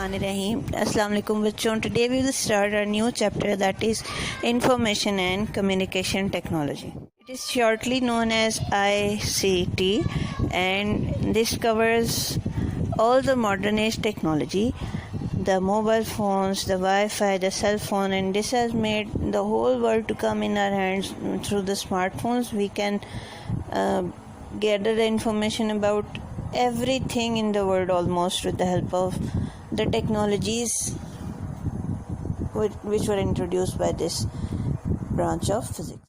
Bismillahirrahmanirrahim. Assalamu alaikum bachon. Today we will start a new chapter, that is Information and Communication Technology. It is shortly known as ICT, and this covers all the modern age technology, the mobile phones, the Wi-Fi, the cell phone, and this has made the whole world to come in our hands through the smartphones. We can gather the information about everything in the world almost with the help of the technologies which were introduced by this branch of physics.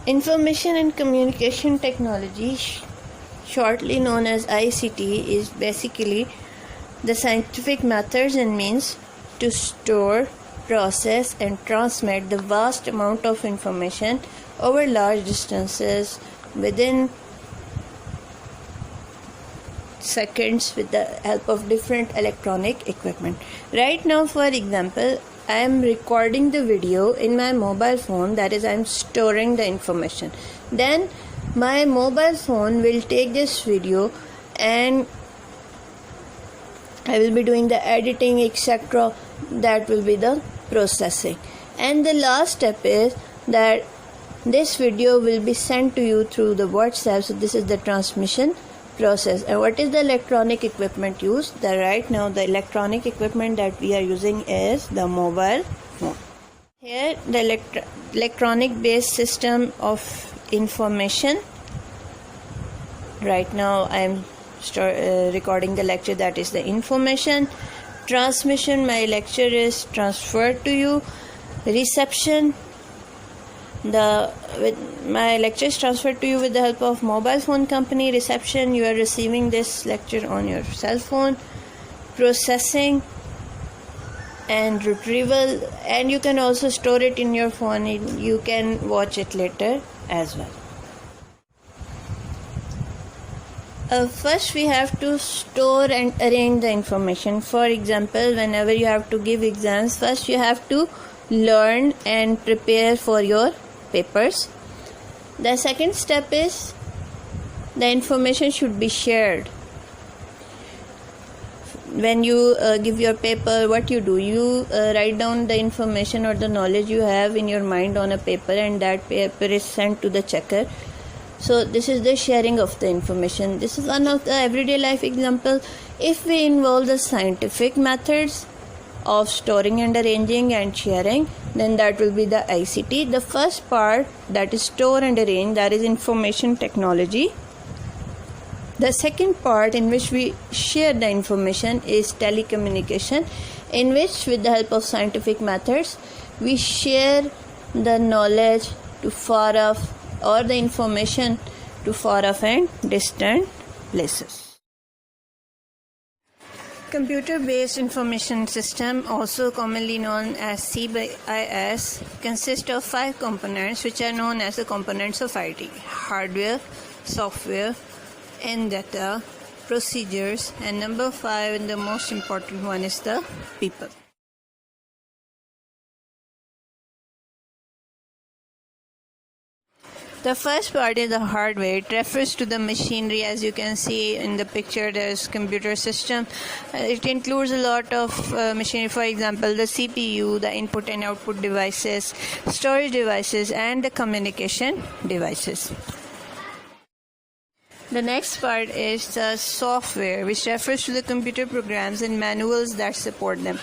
Information and Communication Technology, shortly known as ICT, is basically the scientific methods and means to store, process and transmit the vast amount of information over large distances within seconds with the help of different electronic equipment. Right now, for example, I am recording the video in my mobile phone, that is, I am storing the information. Then my mobile phone will take this video and I will be doing the editing, etc. That will be the processing. And the last step is that this video will be sent to you through the WhatsApp. So this is the transmission process. And what is the electronic equipment used? Right now the electronic equipment that we are using is the mobile phone. Here the electronic based system of information. Right now I am recording the lecture, that is the information. Transmission, my lecture is transferred to you. Reception, my lecture is transferred to you with the help of mobile phone company. Reception, you are receiving this lecture on your cell phone. Processing and retrieval, and you can also store it in your phone. You can watch it later as well. First we have to store and arrange the information. For example, whenever you have to give exams, first you have to learn and prepare for your papers. The second step is the information should be shared. When you give your paper, what you do, you write down the information or the knowledge you have in your mind on a paper, and that paper is sent to the checker. So this is the sharing of the information. This is one of the everyday life example. If we involve the scientific methods of storing and arranging and sharing, then that will be the ICT. The first part, that is store and arrange, that is information technology. The second part, in which we share the information, is telecommunication, in which with the help of scientific methods we share the knowledge to far off or the information to far off and distant places. Computer-based information system, also commonly known as CBIS, consists of 5 components which are known as the components of IT: hardware, software, and data, procedures, and number 5, and the most important one, is the people. The first part is the hardware. It refers to the machinery. As you can see in the picture, there is computer system. It includes a lot of machinery. For example, the CPU, the input and output devices, storage devices, and the communication devices. The next part is the software, which refers to the computer programs and manuals that support them.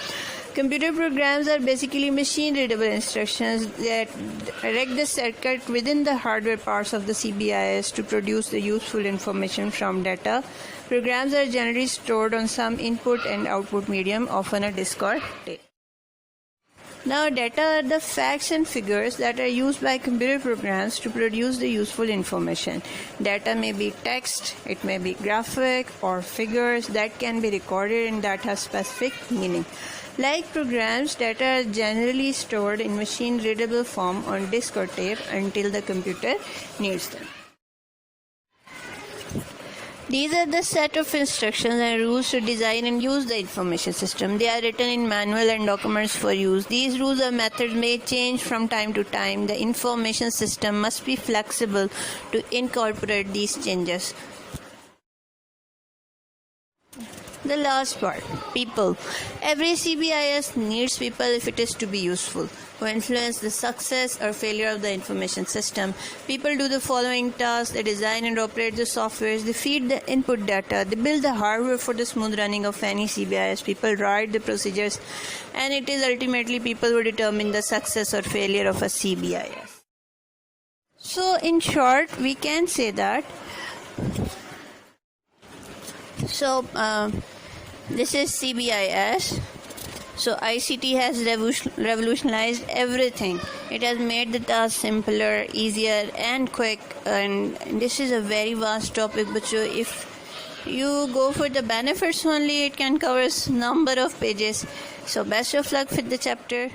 Computer programs are basically machine-readable instructions that direct the circuit within the hardware parts of the CBIS to produce the useful information from data. Programs are generally stored on some input and output medium, often a disk or tape. Now, data are the facts and figures that are used by computer programs to produce the useful information. Data may be text, it may be graphic or figures that can be recorded and that have specific meaning. Like programs, data are generally stored in machine-readable form on disk or tape until the computer needs them. These are the set of instructions and rules to design and use the information system. They are written in manual and documents for use. These rules or methods may change from time to time. The information system must be flexible to incorporate these changes. The last part, people. Every CBIS needs people if it is to be useful. Who influence the success or failure of the information system. People do the following tasks: they design and operate the softwares, they feed the input data, they build the hardware for the smooth running of any CBIS, people write the procedures, and it is ultimately people who determine the success or failure of a CBIS. So in short, we can say that this is CBIS. So ICT has revolutionized everything. It has made the task simpler, easier and quick, and this is a very vast topic, but if you go for the benefits only, it can cover a number of pages. So best of luck with the chapter.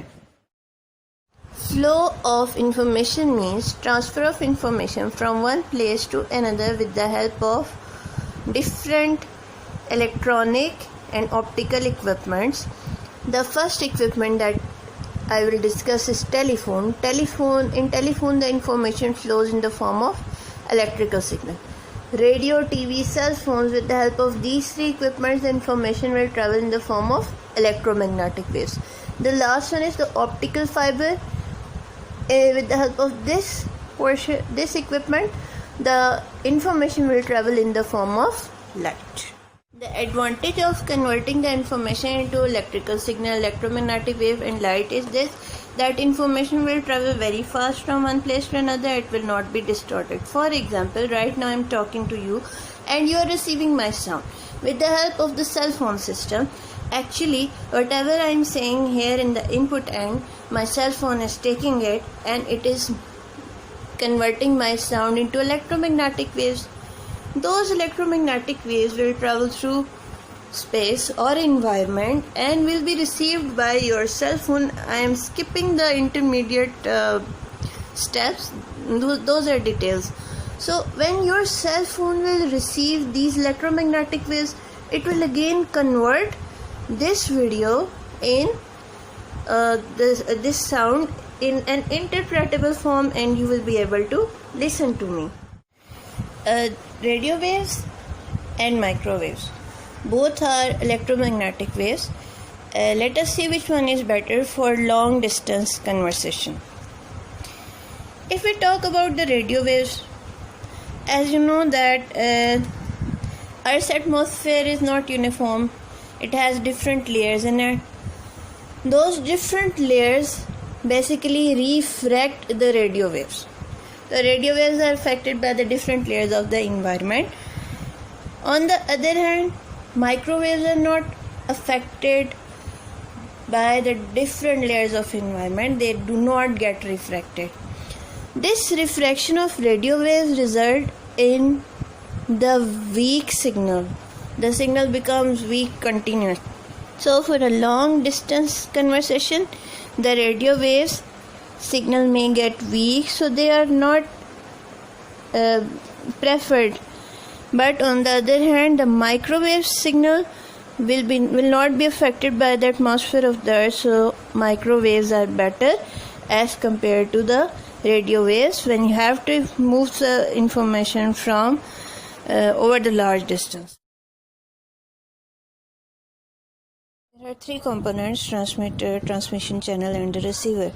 Flow of information means transfer of information from one place to another with the help of different electronic and optical equipments. The first equipment that I will discuss is telephone. In telephone, the information flows in the form of electrical signal. Radio, TV, cell phones, with the help of these three equipments, the information will travel in the form of electromagnetic waves. The last one is the optical fiber. With the help of this equipment, the information will travel in the form of light. The advantage of converting the information into electrical signal, electromagnetic wave and light is this: that information will travel very fast from one place to another. It will not be distorted. For example, right now I am talking to you and you are receiving my sound. With the help of the cell phone system, actually whatever I am saying here in the input end, my cell phone is taking it and it is converting my sound into electromagnetic waves. Those electromagnetic waves will travel through space or environment and will be received by your cell phone. I am skipping the intermediate steps, those are details. So when your cell phone will receive these electromagnetic waves, it will again convert this video in this sound in an interpretable form, and you will be able to listen to me. Radio waves and microwaves, both are electromagnetic waves. Let us see which one is better for long distance conversation. If we talk about the radio waves, as you know that Earth's atmosphere is not uniform. It has different layers in it. Those different layers basically refract the radio waves. The radio waves are affected by the different layers of the environment. On the other hand, microwaves are not affected by the different layers of environment. They do not get refracted. This refraction of radio waves result in the weak signal. The signal becomes weak continuous. So for a long distance conversation, the radio waves signal may get weak, so they are not preferred. But on the other hand, the microwave signal will not be affected by the atmosphere of the Earth, so microwaves are better as compared to the radio waves when you have to move the information from over the large distance. There are three components: transmitter, transmission channel and the receiver.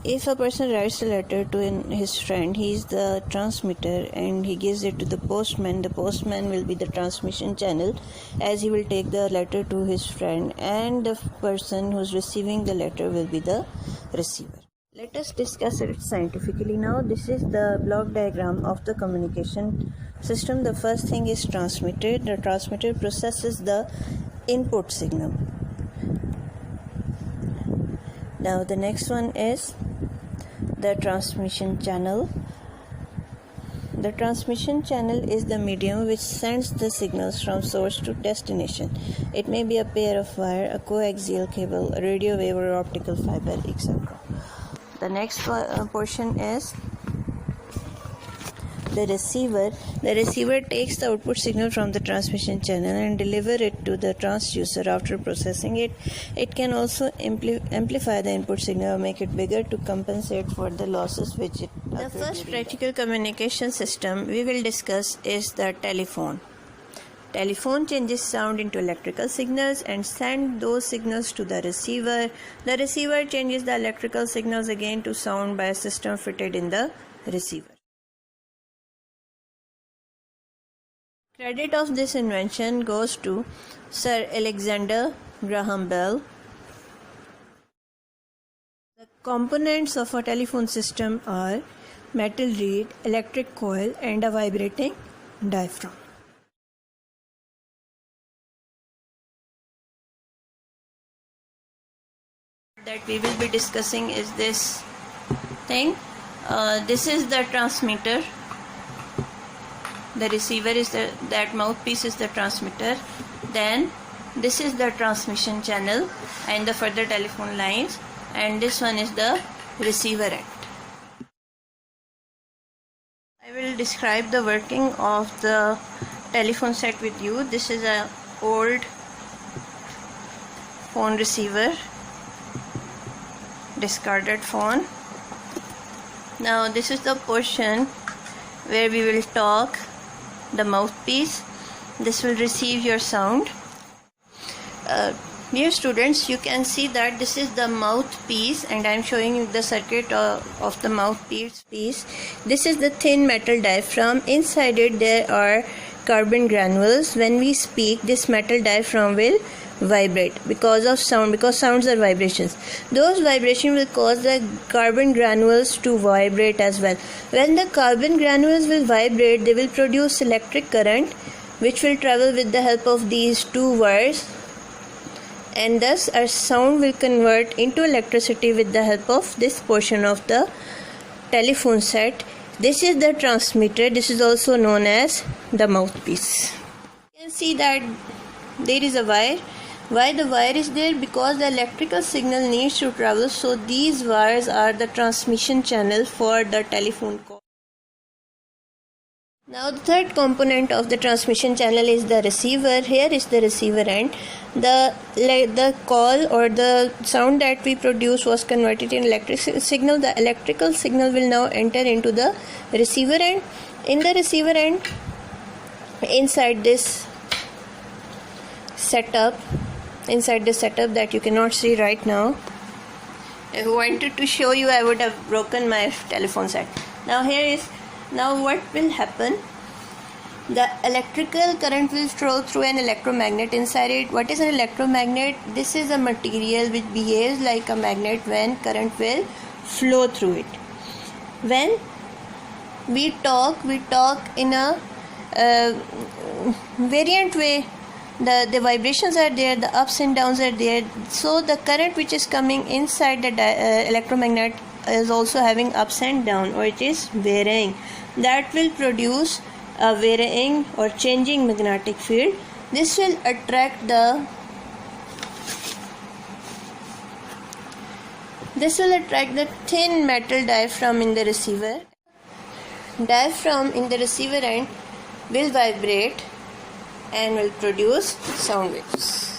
If a person writes a letter to his friend, he is the transmitter and he gives it to the postman. The postman will be the transmission channel, as he will take the letter to his friend, and the person who is receiving the letter will be the receiver. Let us discuss it scientifically now. This is the block diagram of the communication system. The first thing is transmitter. The transmitter processes the input signal. Now the next one is the transmission channel. The transmission channel is the medium which sends the signals from source to destination. It may be a pair of wire, a coaxial cable, a radio wave or optical fiber, etc. The next portion is the receiver. The receiver takes the output signal from the transmission channel and deliver it to the transducer. After processing it, it can also amplify the input signal or make it bigger to compensate for the losses which it occurs. The first practical communication system we will discuss is the telephone. Telephone changes sound into electrical signals and sends those signals to the receiver. The receiver changes the electrical signals again to sound by a system fitted in the receiver. Credit of this invention goes to Sir Alexander Graham Bell. The components of a telephone system are metal reed, electric coil, and a vibrating diaphragm. That we will be discussing is this thing. This is the transmitter. The receiver is that mouthpiece is the transmitter. Then this is the transmission channel and the further telephone lines, and this one is the receiver end. I will describe the working of the telephone set with you. This is an old phone receiver, discarded phone. Now this is the portion where we will talk, the mouthpiece. This will receive your sound. Dear students, you can see that this is the mouthpiece, and I am showing you the circuit of the mouthpiece. This is the thin metal diaphragm. Inside it there are carbon granules. When we speak, this metal diaphragm will vibrate because of sound, because sounds are vibrations. Those vibrations will cause the carbon granules to vibrate as well. When the carbon granules will vibrate, they will produce electric current, which will travel with the help of these two wires, and thus our sound will convert into electricity with the help of this portion of the telephone set. This is the transmitter. This is also known as the mouthpiece. You can see that there is a wire. Why the wire is there? Because the electrical signal needs to travel, so these wires are the transmission channel for the telephone call. Now the third component of the transmission channel is the receiver. Here is the receiver end. The call or the sound that we produce was converted in electric signal. The electrical signal will now enter into the receiver end. In the receiver end, inside this setup that you cannot see right now, if I wanted to show you, I would have broken my telephone set. Now what will happen? The electrical current will flow through an electromagnet inside it. What is an electromagnet? This is a material which behaves like a magnet when current will flow through it. When we talk in a variant way. The vibrations are there, the ups and downs are there. So the current which is coming inside the electromagnet is also having ups and downs, or it is varying. That will produce a varying or changing magnetic field. This will attract the thin metal diaphragm in the receiver. Diaphragm in the receiver end will vibrate and will produce sound waves.